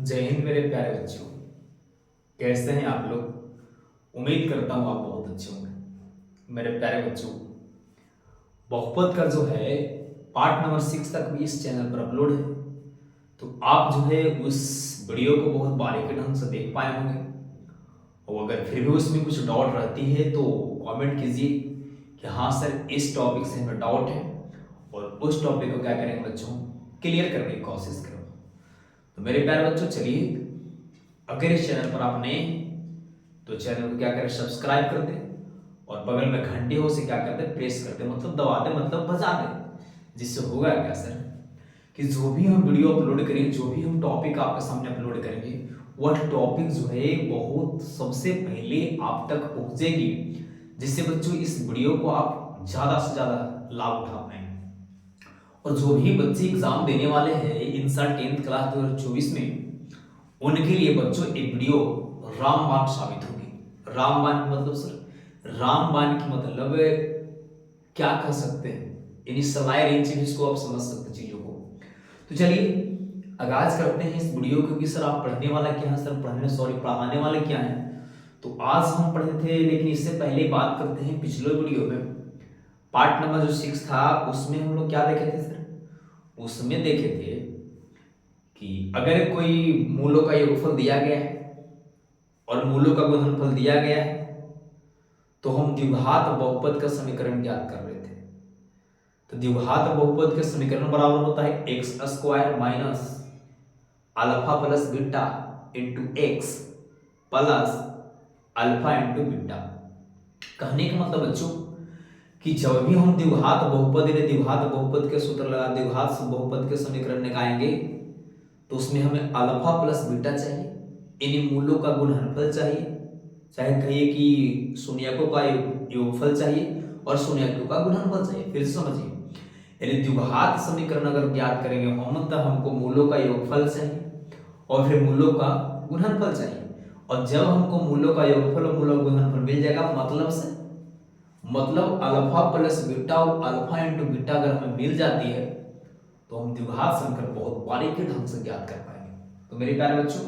जय हिंद मेरे प्यारे बच्चों। कैसे हैं आप लोग? उम्मीद करता हूँ आप बहुत अच्छे होंगे। मेरे प्यारे बच्चों, बहुपद का जो है पार्ट नंबर 6 तक भी इस चैनल पर अपलोड है, तो आप जो है उस वीडियो को बहुत बारीकी ढंग से देख पाए होंगे। और अगर फिर भी उसमें कुछ डाउट रहती है तो कमेंट कीजिए कि हाँ सर, इस टॉपिक से हमें डाउट है, और उस टॉपिक को क्या करेंगे बच्चों, क्लियर करने की कोशिश करो। तो मेरे प्यारे बच्चों, चलिए, अगर इस चैनल पर आप नए हैं तो चैनल को क्या करें, सब्सक्राइब कर दें, और बगल में घंटी हो से क्या करते हैं, प्रेस करते, मतलब दबा दें, मतलब बजा दें। जिससे होगा क्या सर, कि जो भी हम वीडियो अपलोड करेंगे, जो भी हम टॉपिक आपके सामने अपलोड करेंगे, वह टॉपिक जो है बहुत सबसे पहले आप तक पहुंचेगी, जिससे बच्चों इस वीडियो को आप ज्यादा से ज्यादा लाभ उठा पाएंगे। और जो भी बच्चे एग्जाम देने वाले हैं इन साल 10th क्लास 2024 में, उनके लिए बच्चों एक वीडियो रामबाण साबित होगी। रामबाण की मतलब सर, रामबाण की मतलब क्या कह सकते हैं, यानी सलाह रेंज भी इसको आप समझ सकते हैं चीजों को। तो चलिए आगाज करते हैं इस वीडियो को कि सर आप पढ़ने वाला क्या है, सर पढ़ाने वाले क्या है। तो आज हम पढ़े थे, लेकिन इससे पहले बात करते हैं पिछले वीडियो में पार्ट नंबर जो 6 था, उसमें हम लोग क्या देखे थे सर? उसमें देखे थे कि अगर कोई मूलों का योगफल दिया गया है और मूलों का गुणनफल दिया गया है, तो हम द्विघात बहुपद का समीकरण ज्ञात कर रहे थे। तो द्विघात बहुपद का समीकरण बराबर होता है x square minus alpha plus beta into x plus alpha into beta. कहने का मतलब बच्चों कि जब भी हम द्विघात बहुपद या द्विघात बहुपद के सूत्र लगा द्विघात बहुपद के समीकरण निकालेंगे, तो उसमें हमें अल्फा प्लस बीटा चाहिए, इन मूलों का गुणनफल चाहिए, चाहे कहिए कि शून्यकों का योगफल चाहिए और शून्यकों का गुणनफल चाहिए। फिर से समझिए, यदि द्विघात समीकरण अगर ज्ञात करेंगे हम, तो हमको मूलों का योगफल चाहिए और फिर मूलों का गुणनफल चाहिए। और जब हमको मूलों का योगफल और मूलों का गुणनफल मिल जाएगा, मतलब अल्फा प्लस बीटा और अल्फा इंटू बीटा अगर हमें मिल जाती है, तो हम द्विघात समीकरण बहुत बारीकी ढंग से ज्ञात कर पाएंगे। तो मेरे प्यारे बच्चों,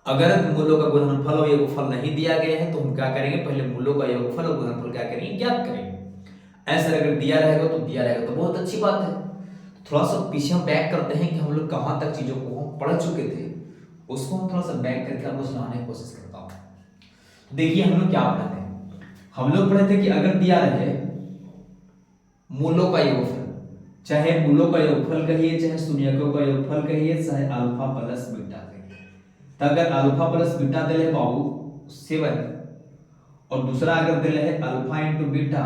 अगर मूलों का गुणनफल और योगफल नहीं दिया गया है, तो हम क्या करेंगे, पहले मूलों का योगफल और गुणनफल क्या करेंगे, ज्ञात करेंगे। ऐसा अगर दिया रहेगा तो दिया रहेगा तो बहुत अच्छी बात है। थोड़ा सा पीछे हम बैक करते हैं कि हम लोग कहां तक चीजों को हम पढ़ चुके थे, उसको हम थोड़ा सा बैक करके आपको सुनाने की कोशिश करता हूं। तो देखिए हम लोग क्या पढ़े थे, हम लोग पढ़े थे कि अगर दिया रहे मूलों का योगफल, चाहे मूलों का योगफल कहिए, चाहे शून्यकों का योगफल कहिए, चाहे अल्फा प्लस बीटा कहिए, तो अगर अल्फा प्लस बीटा दिले बाबू 7, और दूसरा अगर दिले है अल्फा इंटू बीटा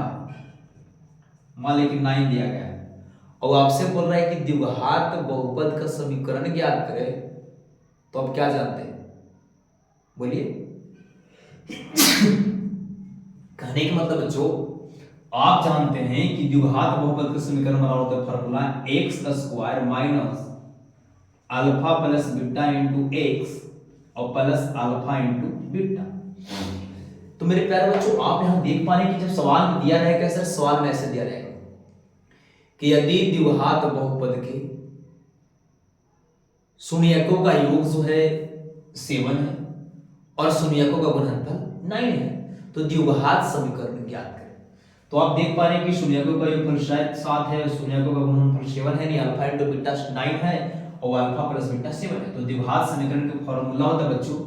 मान लीजिए 9 दिया गया है, और आपसे बोल रहा है कि द्विघात बहुपद का समीकरण ज्ञात करें, तो आप क्या जानते हैं, बोलिए। कहने का मतलब बच्चों, आप जानते हैं कि द्विघात बहुपद का समीकरण बराबर होता है formula x square minus alpha plus beta into x और प्लस अल्फा इंटू बीटा। तो मेरे प्यारे बच्चों, आप यहां देख पा रहे हैं कि जब सवाल में दिया रहेगा सर, सवाल में ऐसे दिया रहेगा कि यदि द्विघात बहुपद के शून्यकों का योग जो है 7 है और शून्यकों का गुणनफल 9 है, तो द्विघात समीकरण ज्ञात करें। तो आप देख पा रहे हैं कि शून्यकों का योगफल शायद 7 है, शून्यकों का गुणनफल 7 है, नहीं अल्फा इंटू बीटा 9 है और अल्फा प्लस बीटा 7 है। तो द्विघात समीकरण का फॉर्मूला होता है बच्चों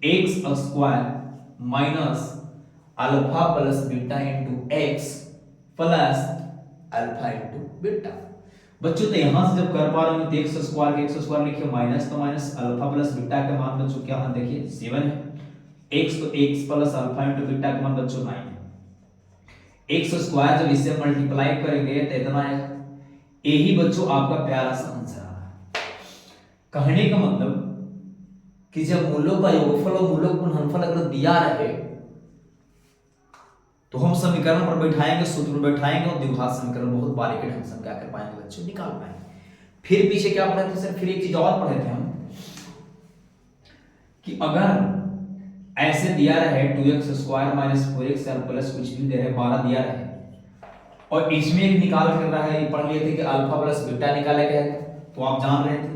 x square minus alpha plus beta into x plus alpha into beta. बच्चों तो यहां से जब कर पा रहे हैं तो एक्स स्क्वायर लिखिए, माइनस तो माइनस अल्फा प्लस बीटा का मान बच्चों क्या है, देखिए 7 है, एक्स तो x plus alpha into beta का मान बच्चों 9 है। एक्स स्क्वायर जब इससे मल्टीप्लाई करेंगे तो इतना आएगा, यही बच्चों आपका प्यारा सा आंसर आ रहा है। कहने का मतलब कि जब मूलों का योगफल और मूलों का गुणनफल अगर दिया रहे, तो हम समीकरण पर बैठाएंगे, सूत्र पर बैठाएंगे और द्विघात समीकरण बहुत बारीकी ढंग से क्या कर पाएंगे बच्चों, निकाल पाएंगे। फिर पीछे क्या पढ़े थे सर, फिर एक चीज और पढ़े थे हम कि अगर ऐसे दिया रहे 2x square minus 4x plus कुछ भी दे रहे 12 दिया रहे, और इसमें एक निकाल कर रहा है, पढ़ लिए थे कि अल्फा प्लस बीटा निकाला गया है, तो आप जान रहे थे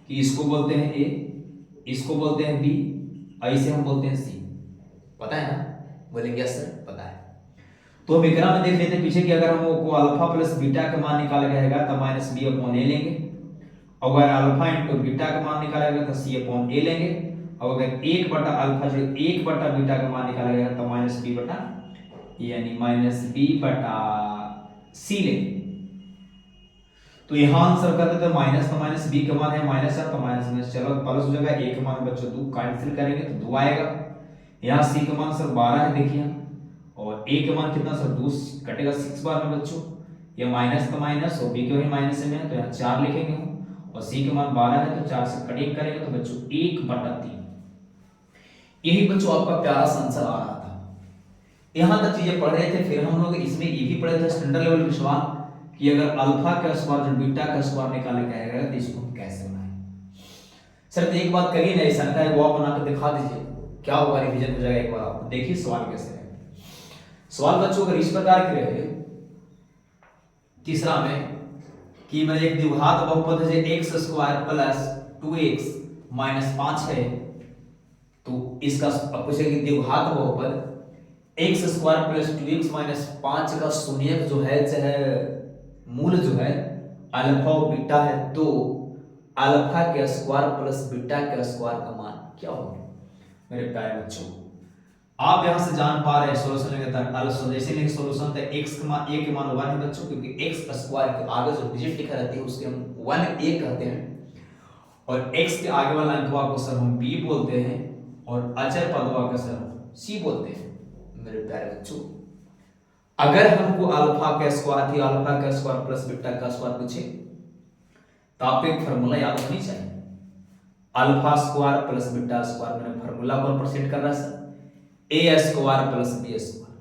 कि इसको बोलते हैं ए, इसको बोलते हैं बी, ऐसे हम बोलते हैं सी। पता है ना? बोलेंगे यस सर पता है। तो हम इकरा में देख लेते हैं पीछे कि अगर हमको अल्फा प्लस बीटा का मान निकाला जाएगा तो माइनस बी अपॉन ए लेंगे, अगर अल्फा इंटू बीटा का मान निकाला जाएगा तो सी अपॉन ए लेंगे, और अगर एक बटा अल्फा जो एक बटा बीटा का मान निकाला जाएगा तो माइनस बी बटा यानी माइनस बी बटा सी लेंगे। तो यहाँ आंसर कर देते हैं माइनस, तो माइनस बी का मान है माइनस है, तो माइनस माइनस चलो प्लस हो जाएगा, ए का मान बच्चों 2 कैंसिल करेंगे तो 2 आएगा। यहाँ सी का मान सर 12 है देखिए, और ए का मान कितना सर 2 कटेगा 6 बार में बच्चों, ये माइनस तो माइनस और बी का भी माइनस में है तो यहाँ 4 लिखेंगे हम, और सी का मान 12 है तो 4 से कटिंग करेंगे तो बच्चों 1/3। यही बच्चों आपका प्यारा सा आंसर आ रहा था। यहां तक चीजें पढ़ रहे थे, फिर हम लोग इसमें ये भी पढ़े थे स्टैंडर्ड लेवल के सवाल कि अगर अल्फा का स्क्वायर जो बीटा का स्क्वायर निकाले जाएगा तो इसको हम कैसे बनाएं। सर तो एक बात करिए ना, ऐसा है वो आप बनाकर दिखा दीजिए, क्या होगा रिवीजन हो जाएगा एक बार आप देखिए सवाल कैसे है। सवाल बच्चों अगर इस प्रकार के रहे तीसरा में कि मैं एक द्विघात बहुपद है x square plus 2x minus 5 है, तो इसका पूछेगा कि द्विघात बहुपद x square plus 2x minus 5 का शून्यक जो है चाहे मूल जो है अल्फा और बीटा है, तो अल्फा के स्क्वायर प्लस बीटा के स्क्वायर का मान क्या होगा। मेरे प्यारे बच्चों आप यहां से जान पा रहे हैं सॉल्यूशन लेकर जैसे लेंगे सॉल्यूशन तो x का मान a के मान 1 है बच्चों, क्योंकि x स्क्वायर के आगे जो डिजिट लिखा रहती है उसके हम 1a कहते हैं, और x के आगे वाला अंकवा को सर हम b बोलते हैं, और अचर पदवा को सर c बोलते हैं। मेरे प्यारे बच्चों अगर हमको अल्फा का स्क्वायर थी अल्फा का स्क्वायर प्लस बीटा का स्क्वायर पूछे तो आपको एक फार्मूला याद होनी चाहिए, alpha square plus beta square. मैंने फार्मूला कौन परसेंट कर रहा है सर, ए स्क्वायर प्लस बी स्क्वायर।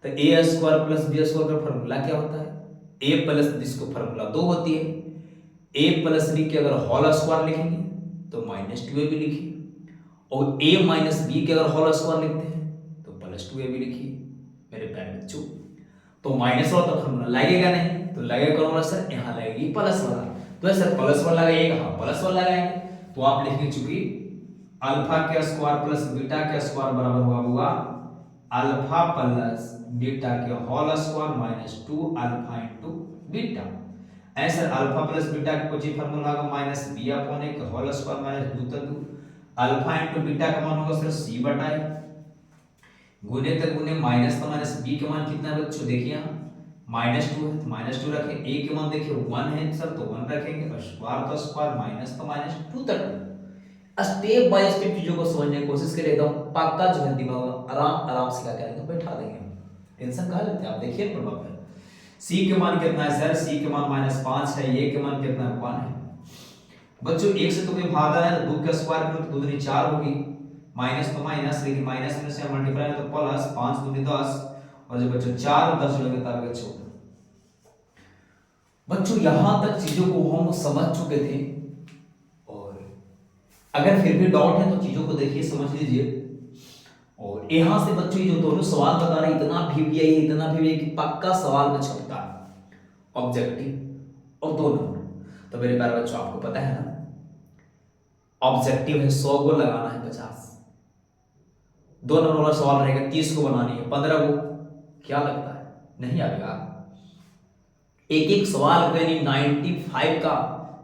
तो ए स्क्वायर प्लस बी स्क्वायर का फार्मूला क्या होता है, ए प्लस बी को फार्मूला 2 होती है, ए प्लस बी के अगर होल स्क्वायर लिखेंगे तो माइनस 2a भी लिखिए, और ए माइनस बी के अगर होल स्क्वायर लिखते हैं तो प्लस 2a भी लिखिए। मेरे प्यारे बच्चों तो माइनस वाला तो फार्मूला लगेगा नहीं, तो लगेगा कौन वाला सर, यहाँ लगेगी प्लस वाला, तो सर प्लस वाला लगाइएगा, हाँ प्लस वाला लगाएंगे, तो आप लिखेंगे चूंकि अल्फा के स्क्वायर प्लस बीटा के स्क्वायर बराबर होगा अल्फा प्लस बीटा के whole square minus 2 alpha into beta. ऐसे अल्फा प्लस बीटा का कुछ फार्मूला होगा माइनस बी अपॉन ए का होल स्क्वायर माइनस 2 तक 2 अल्फा इनटू बीटा का मान होगा सर c बटा ए, गुने तक गुने माइनस तो माइनस बी का मान कितना है बच्चों देखिए यहाँ माइनस 2 है तो माइनस 2 रखें, ए के मान देखिए 1 है सर तो 1 रखेंगे, और स्क्वायर तो स्क्वायर माइनस तो माइनस 2 तक। स्टेप बाय स्टेप चीजों को समझने की कोशिश करें एकदम पक्का जो है दिमाग में आराम आराम से क्या करेंगे बैठा देंगे, टेंशन कहाँ लेते हैं आप देखिए प्रभाव है। c के मान कितना है सर, c के मान -5 है, a के मान कितना है 1 है बच्चों, 1 से तो कोई भागा है तो 2 का स्क्वायर करो तो 2 दूनी 4 होगी, माइनस तो माइनस लेकिन माइनस में से मल्टीप्लाई तो प्लस 5 दूनी 10, और जब बच्चों 4 और 10 लगे तब बच्चों यहां तक चीजों को हम समझ चुके थे, और अगर फिर भी डाउट है तो चीजों को देखिए समझ लीजिए। और यहां से बच्चों ये जो दोनों सवाल बता रहे इतना भी है कि पक्का सवाल में छपता है ऑब्जेक्टिव और 2 नंबर। तो मेरे प्यारे बच्चों आपको पता है ना ऑब्जेक्टिव है 100 को लगाना है 50, 2 नंबर वाला सवाल रहेगा 30 को बनानी है 15 को, क्या लगता है नहीं आएगा। एक एक सवाल को यानी 95 का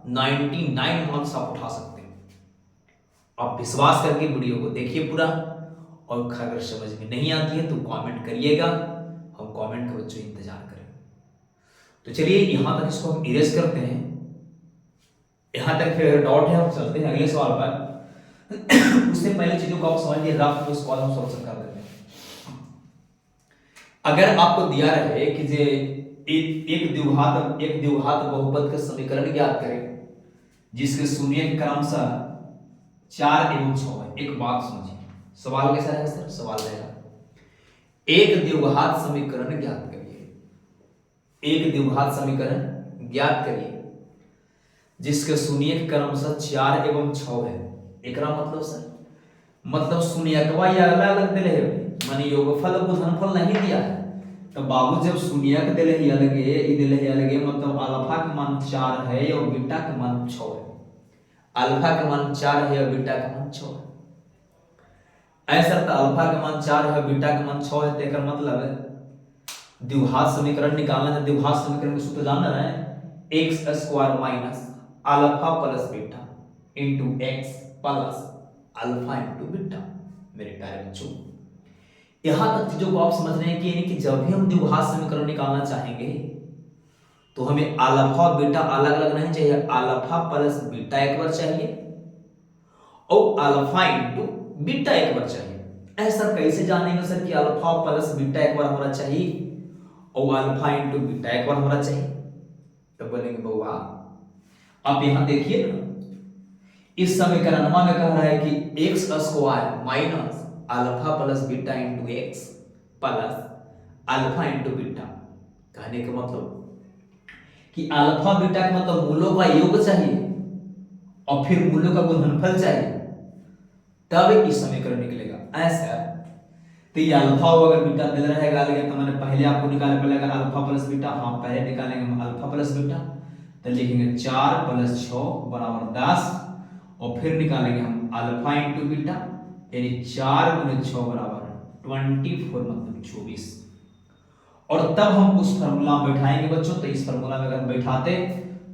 99 मार्क्स आप उठा सकते हैं। आप विश्वास करके वीडियो को देखिए पूरा, और अगर समझ में नहीं आती है तो कमेंट करिएगा, हम कमेंट का बच्चों इंतजार करेंगे। तो चलिए यहां तक इसको हम इरेज करते हैं, यहां तक फिर डाउट है हम चलते हैं अगले सवाल पर। उससे पहले चीजों को आप समझिए, रफ जो सवाल हम सॉल्व कर देते हैं। अगर आपको दिया रहे कि जे एक द्विघात बहुपद का समीकरण ज्ञात करें जिसके शून्य क्रमशः 4 एवं 6 है। एक बात समझिए, सवाल कैसा रहेगा सर, सवाल रहेगा एक द्विघात समीकरण ज्ञात करिए, एक द्विघात समीकरण ज्ञात करिए जिसके शून्य क्रमशः 4 एवं 6 है। एकरा मतलब सर मतलब शून्यकवा या अलग अलग दिले है, माने योगफल को घनफल नहीं दिया है, तो बाबू जब शून्यक दिले ही अलगे ई दिले ही अलगे मतलब अल्फा का मान 4 है और बीटा का मान 6 है। अल्फा का मान 4 है और बीटा का मान 6 है। ऐसा तो अल्फा का मान 4 है और बीटा का मान 6 है, तो इसका मतलब है द्विघात समीकरण निकालना है। द्विघात समीकरण का सूत्र जानना है, x square minus alpha plus beta into x plus alpha into beta. मेरे प्यारे बच्चों, यहां तक चीजों को आप समझ रहे हैं कि यानी कि जब भी हम द्विघात समीकरण निकालना चाहेंगे तो हमें अल्फा और बीटा अलग अलग नहीं चाहिए, अल्फा प्लस बीटा एक बार चाहिए और अल्फा इंटू बीटा एक बार चाहिए। ऐसा कैसे जानेंगे सर कि अल्फा प्लस बीटा एक बार होना चाहिए और अल्फा इंटू बीटा एक बार होना चाहिए? तो बोलेंगे बउआ आप यहां देखिए ना, इस समीकरण में कह रहा है कि x square minus alpha plus beta into x plus alpha into beta. कहने का मतलब कि अल्फा बीटा का मतलब मूलों का योग चाहिए और फिर मूलों का गुणनफल चाहिए, तब इस समीकरण निकलेगा। ऐसा तो ये अल्फा अगर बीटा मिल रहेगा, लेकिन तो मैंने पहले आपको निकालना पड़ेगा अल्फा प्लस बीटा। हाँ पहले निकालेंगे हम अल्फा प्लस बीटा, तो लिखेंगे 4 + 6 = 10 और फिर निकालेंगे हम अल्फा इंटू बीटा, यानी 4 × 6 = 24 मतलब 24। और तब हम उस फार्मूला में बैठाएंगे बच्चों। तो इस फार्मूला में अगर बैठाते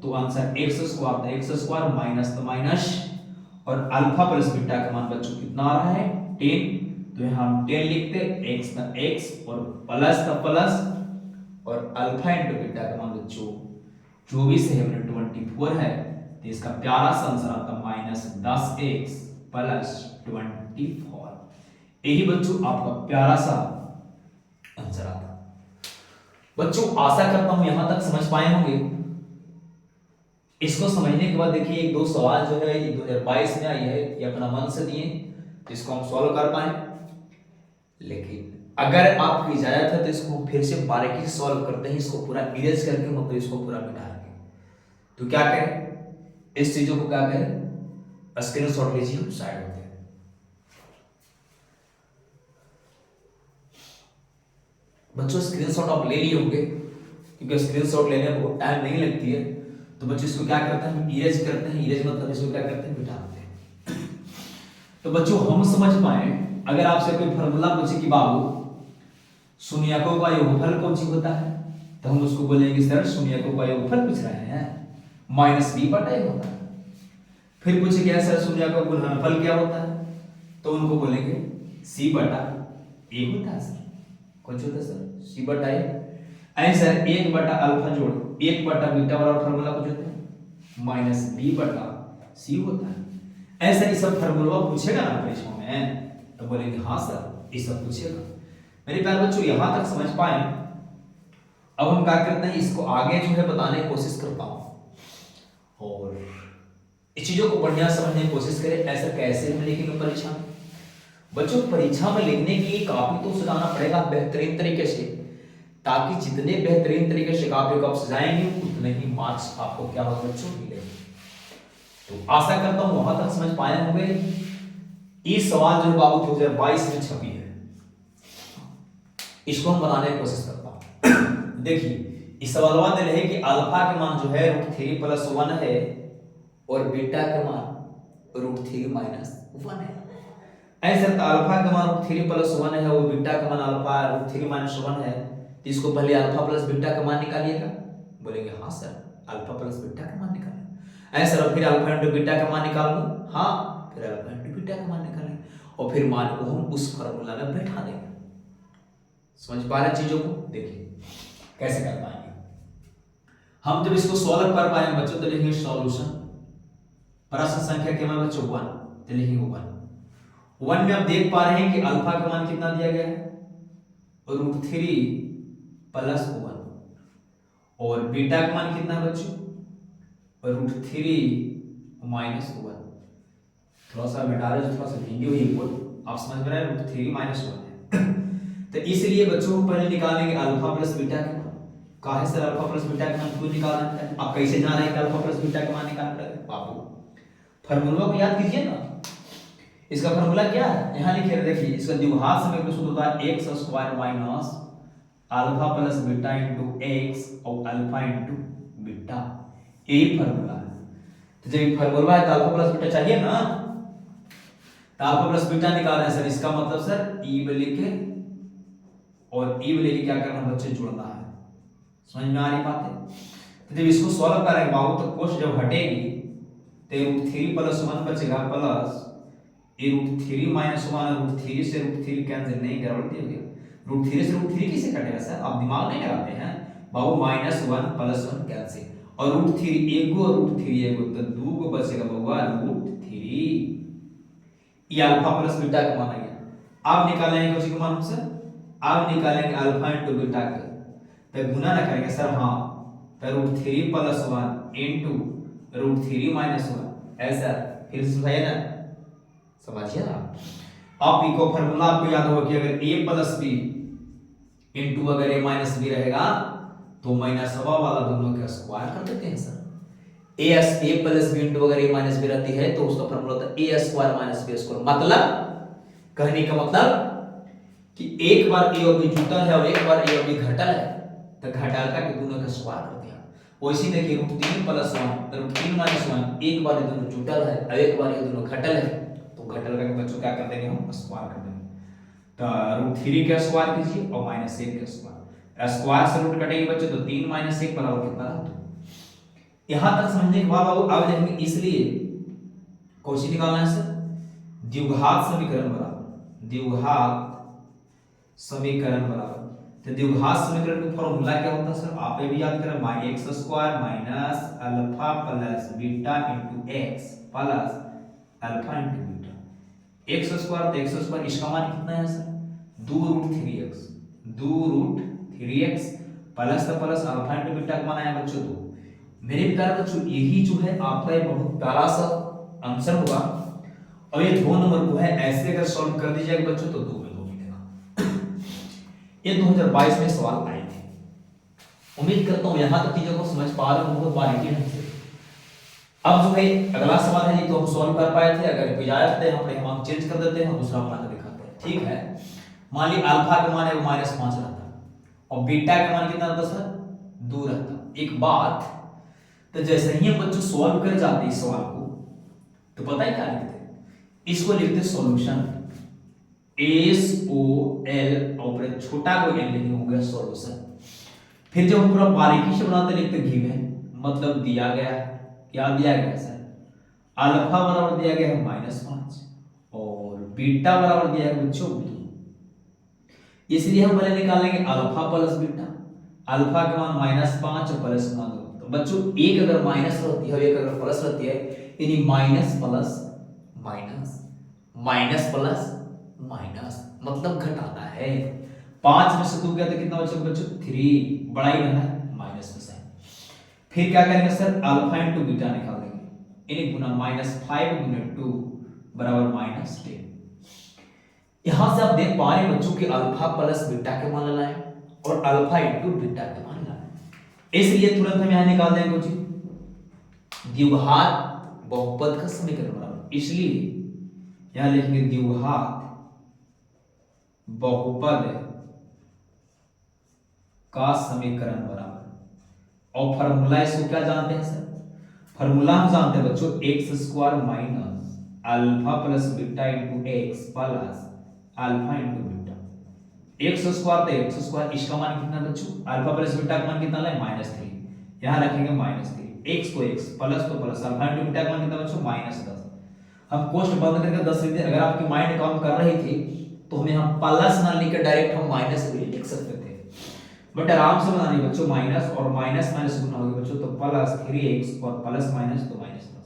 तो आंसर x स्क्वायर था, x स्क्वायर माइनस तो माइनस और अल्फा प्लस बीटा का मान बच्चों कितना आ रहा है 10, तो यहां हम 10 लिखते, x का x और प्लस का प्लस और अल्फा इंटू बीटा का मान बच्चों 24 है, 24 है, तो इसका प्यारा सा आंसर आता -10x + 24। यही बच्चों आपका प्यारा सा आंसर आता। बच्चों आशा करता हूं यहां तक समझ पाए होंगे। इसको समझने के बाद देखिए एक दो सवाल जो है ये 2022 में आई है, ये अपना मन से दिए, जिसको हम सॉल्व कर पाए। लेकिन अगर आपकी इजाजत है तो इसको फिर से बारीकी से सॉल्व करते हैं, इसको पूरा इरेज करके, मतलब इसको पूरा मिटा के। तो क्या करें, इस चीजों को क्या करें, स्क्रीनशॉट लीजिए, साइड होते हैं। बच्चों स्क्रीनशॉट आप ले लिए होंगे, क्योंकि स्क्रीनशॉट लेने में बहुत टाइम नहीं लगती है। तो बच्चों इसको क्या करते हैं, हम इरेज करते हैं। इरेज मतलब इसको क्या करते हैं, मिटाते हैं। तो बच्चों हम समझ पाए, अगर आपसे कोई फार्मूला पूछे कि बाबू शून्यकों का योगफल कौन सी होता है, तो हम उसको बोलेंगे सर शून्यकों का योगफल पूछ रहे हैं, -b/a होता है। फिर पूछे क्या सर शून्यकों का गुणनफल क्या होता है, तो उनको बोलेंगे c/a होता है सर। कौन सा होता है सर, c/a। ऐसा 1/अल्फा जोड़ 1/बीटा वाला फार्मूला कुछ होता है -b/c होता है। ऐसा ये सब फार्मूला पूछेगा ना परीक्षा में, तो बोलेंगे हाँ सर ये सब पूछेगा। मेरे प्यारे बच्चों यहां तक समझ पाए। अब हम क्या करते हैं, इसको आगे जो है बताने की कोशिश करता हूं और इस चीजों को बढ़िया समझने की कोशिश करें। ऐसा कैसे हम लिखेंगे परीक्षा में? बच्चों परीक्षा में लिखने के लिए काफी तो सजाना पड़ेगा बेहतरीन तरीके से, ताकि जितने बेहतरीन तरीके से काफी को आप सजाएंगे उतने ही मार्क्स आपको क्या होगा बच्चों मिलेंगे। तो आशा करता हूं वहां तक समझ पाए होंगे। ये सवाल जो बाबू 2022 में छपी है, इसको हम बनाने की कोशिश करता हूं। देखिए इस सवाल में रहे कि अल्फा का मान जो है √3 + 1 है और बीटा का मान √3 - 1 है। ऐसे तो अल्फा का मान √3 + 1 है और बीटा का मान अल्फा √3 - 1 है, तो इसको पहले अल्फा प्लस बीटा का मान निकालिएगा। बोलेंगे हाँ सर अल्फा प्लस बीटा का मान निकालें। ऐसा फिर अल्फा इंटू बीटा का मान निकाल लूं, हाँ फिर अल्फा इंटू बीटा का मान निकालें और फिर मान को हम उस फार्मूला में बैठा देंगे। समझ पा रहे चीजों को? देखिए कैसे कर पाएंगे हम। जब इसको सॉल्व कर पाएंगे बच्चों तो लिखेंगे सॉल्यूशन, प्रश्न संख्या क्या है बच्चों 1, तो लिखेंगे 1 में आप देख पा रहे हैं कि अल्फा का मान कितना दिया गया है √3 + 1 और बीटा का मान कितना है बच्चों √3 - 1। थोड़ा सा मिटा रहे, थोड़ा सा भिंगी हुई बोल, आप समझ में रहे हैं √3 - 1 है। तो इसलिए बच्चों पहले निकालेंगे अल्फा प्लस बीटा का मान। काहे सर अल्फा प्लस बीटा का मान क्यों निकालना है? आप कैसे जान रहे हैं कि अल्फा प्लस बीटा का मान निकालना है? बाबू फार्मूला को याद कीजिए ना। इसका फार्मूला क्या है, यहां लिखे देखिए, इसका द्विघात समीकरण सूत्र होता है x² minus alpha plus beta into x और अल्फा इंटू बीटा, यही फार्मूला है। तो जब फार्मूला है तो अल्फा प्लस बीटा चाहिए ना, तो अल्फा प्लस बीटा निकाल रहे हैं सर, इसका मतलब सर ई लेके और ई लेके क्या करना बच्चे, जुड़ना है। समझ में आ रही बात है? तो जब इसको सॉल्व करेंगे बाबू तो कोष्ट जब हटेगी तो √3 + 1 बचेगा प्लस ये √3 - 1 √3 से √3 कैंसिल नहीं, गड़बड़ हो गया। √3 से √3 कैसे कटेगा सर, आप दिमाग नहीं लगाते हैं बाबू, -1 + 1 कैंसिल और √3 एक गो √3 एक गो तो दो गो बचेगा बउआ √3। ये अल्फा प्लस बीटा का मान आ गया। अब निकालेंगे किसी का मान सर, अब निकालेंगे अल्फा इनटू बीटा का, तो गुना ना करेंगे सर, हाँ तो √3 + 1 इनटू √3 - 1 ऐसा, फिर से समझाइए ना, समझिए ना। अब इको फार्मूला आपको याद होगा कि अगर a + b इनटू अगर a - b रहेगा तो -1 वाला दोनों का स्क्वायर कर देते हैं सर। a + b इनटू अगर a - b रहती है तो उसका फार्मूला होता है a² - b²। मतलब कहने का मतलब कि एक बार a और b जुटल है और एक बार a और b घटल है, तो घटाल का दोनों का स्क्वायर कर दिया। वैसे देखिए √3 + 1 √3 - 1 एक बार ये दोनों जुटल है और एक बार ये दोनों घटल है, तो घटल का बच्चों क्या कर देंगे हम, स्क्वायर कर देंगे। तो √3 का स्क्वायर कीजिए और -1 का स्क्वायर, स्क्वायर से रूट कटेगी बच्चों तो 3 - 1 बराबर कितना, 2। यहां तक समझने के बाद अब देखेंगे, इसलिए कौन सी निकालना है सर, द्विघात समीकरण बराबर, द्विघात समीकरण बराबर। तो द्विघात समीकरण का फॉर्मूला क्या होता है सर, आप ये भी याद करें, x² - alpha plus beta into x plus alpha into beta. x² तो x², इसका मान कितना है सर, 2√3x, 2√3x प्लस तो प्लस अल्फा इनटू बीटा का मान आया बच्चों 2। मेरे प्यारे बच्चों यही जो है आपका एक बहुत प्यारा सा आंसर होगा, और ये 2 नंबर को है ऐसे अगर सॉल्व कर दीजिएगा बच्चों तो 2 में 2 मिलेगा। ये 2022 में सवाल आए थे। उम्मीद करता हूं यहां तक चीजों को समझ पा रहे हो बहुत बारीकी ढंग से। अब जो है अगला सवाल है जी, तो हम सॉल्व कर पाए थे, अगर इजाजत है हम हम चेंज कर देते हैं, दूसरा बना के दिखाते हैं, ठीक है। मान ली अल्फा का मान है वो -5 रहता और बीटा का मान कितना रहता सर, 2 रहता। एक बात, तो जैसे ही हम बच्चों सॉल्व कर जाते हैं इस सवाल को, तो पता है क्या लिखते हैं, इसको लिखते सॉल्यूशन, SOL और छोटा कोई n नहीं, हो गया सॉल्यूशन। फिर जब हम पूरा बारीकी से बनाते लिखते गिवन, मतलब दिया गया है, क्या दिया गया सर, अल्फा बराबर दिया गया है -5 और बीटा बराबर दिया गया बच्चों 2। इसलिए हम पहले निकालेंगे अल्फा प्लस बीटा, अल्फा का मान -5 और प्लस मान 2। तो बच्चों एक अगर माइनस रहती है और एक अगर प्लस रहती है, यानी minus plus minus, minus plus minus, मतलब घटाना है। 5 में से 2 गया तो कितना बचा बच्चों, 3, बड़ा ही रहना है, माइनस में से। फिर क्या करेंगे सर, अल्फा इनटू बीटा निकाल देंगे, यानी गुना -5 × 2 बराबर -10। यहां से आप देख पा रहे हैं बच्चों कि अल्फा प्लस बीटा के मान लाए और अल्फा इनटू बीटा के मान लाए, इसलिए तुरंत हम यहां निकाल देंगे कुछ द्विघात बहुपद का समीकरण बराबर, इसलिए यहां लिखेंगे द्विघात बहुपद का समीकरण बराबर। और फार्मूला इसको क्या जानते हैं सर, फार्मूला हम जानते हैं बच्चों x² minus alpha plus beta into x plus alpha into beta. x² तो x², इसका मान कितना बच्चों, अल्फा प्लस बीटा का मान कितना है -3, यहां रखेंगे -3, x को x प्लस तो प्लस अल्फा इनटू बीटा का मान कितना बच्चों -10। हम कोष्ट बंद करके 10 लिखते, अगर आपकी माइंड काम कर रही थी तो हम यहां प्लस ना लिख के डायरेक्ट हम माइनस भी लिख सकते थे, बट आराम से बनानी बच्चों, माइनस और माइनस माइनस गुना होगा बच्चों, तो प्लस 3x और प्लस माइनस तो -10।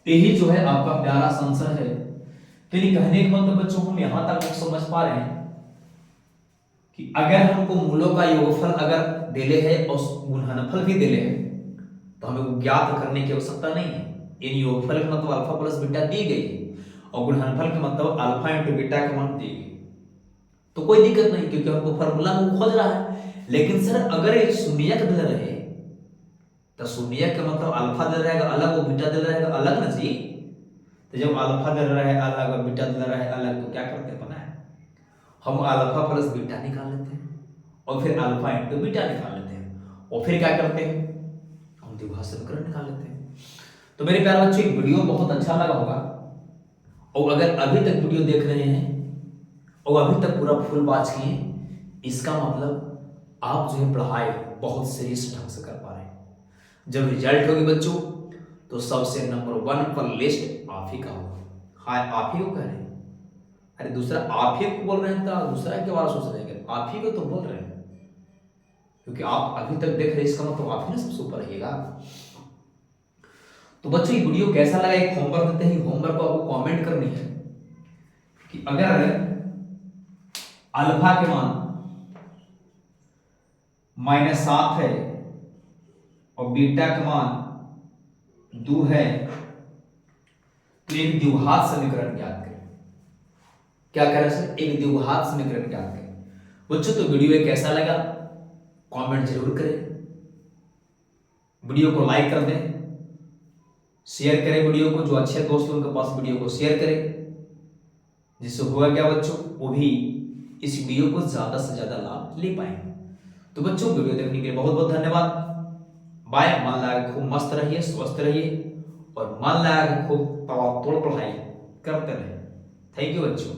यही जो है आपका प्यारा सा आंसर है। तो ये कहने का मतलब बच्चों हम यहां तक समझ पा रहे हैं कि अगर हमको मूलों का योगफल अगर दिले है और गुणनफल भी दिले है तो हमें वो ज्ञात करने की आवश्यकता नहीं है। इन योगफल का मतलब अल्फा प्लस बीटा दी गई और गुणनफल का मतलब अल्फा इनटू बीटा का मान दी गई, तो कोई दिक्कत नहीं क्योंकि हमको फार्मूला में खोज रहा है। लेकिन सर अगर एक शून्यक दिल रहे तो शून्यक का मतलब अल्फा दिल रहेगा अलग और बीटा दिल रहेगा अलग ना जी। तो जब अल्फा दिल रहा है अलग और बीटा दिल रहा है अलग, तो क्या करते हैं पता है, हम अल्फा प्लस बीटा निकाल लेते हैं और फिर अल्फा इनटू बीटा निकाल लेते हैं और फिर क्या करते हैं, हम द्विघात समीकरण निकाल लेते हैं। तो मेरे प्यारे बच्चों, एक वीडियो बहुत अच्छा लगा होगा, और अगर अभी तक वीडियो देख रहे हैं और अभी तक पूरा फुल वॉच किए, इसका मतलब आप जो है पढ़ाई बहुत सीरियस ढंग से कर पा रहे हैं। जब रिजल्ट होगी बच्चों, तो सबसे नंबर 1 पर लिस्ट आप ही का होगा। हाँ, आप ही को कह रहे हैं, अरे दूसरा आप ही को बोल रहे हैं, तो दूसरा के बारे में सोच रहे हैं, आप ही को तो बोल रहे हैं, क्योंकि आप अभी तक देख रहे हैं, इसका मतलब आप ही ना सबसे ऊपर रहिएगा। तो बच्चों, ये वीडियो कैसा लगा, एक होमवर्क देते हैं। होमवर्क को आपको कमेंट करनी है कि अगर अल्फा के मान -7 है और बीटा का मान 2 है, तो एक द्विघात समीकरण ज्ञात करें। क्या कह रहे हैं सर? एक द्विघात समीकरण ज्ञात करें। बच्चों, तो वीडियो कैसा लगा कमेंट जरूर करें, वीडियो को लाइक कर दें, शेयर करें वीडियो को, जो अच्छे दोस्त हैं उनके पास वीडियो को शेयर करें, जिससे होगा क्या बच्चों, वो भी इस वीडियो को ज्यादा से ज्यादा लाभ ले पाएंगे। तो बच्चों, वीडियो देखने के लिए बहुत बहुत धन्यवाद। बाय। मन लगा के खूब मस्त रहिए, स्वस्थ रहिए, और मन लगा के खूब तोड़ पढ़ाई करते रहिए। थैंक यू बच्चों।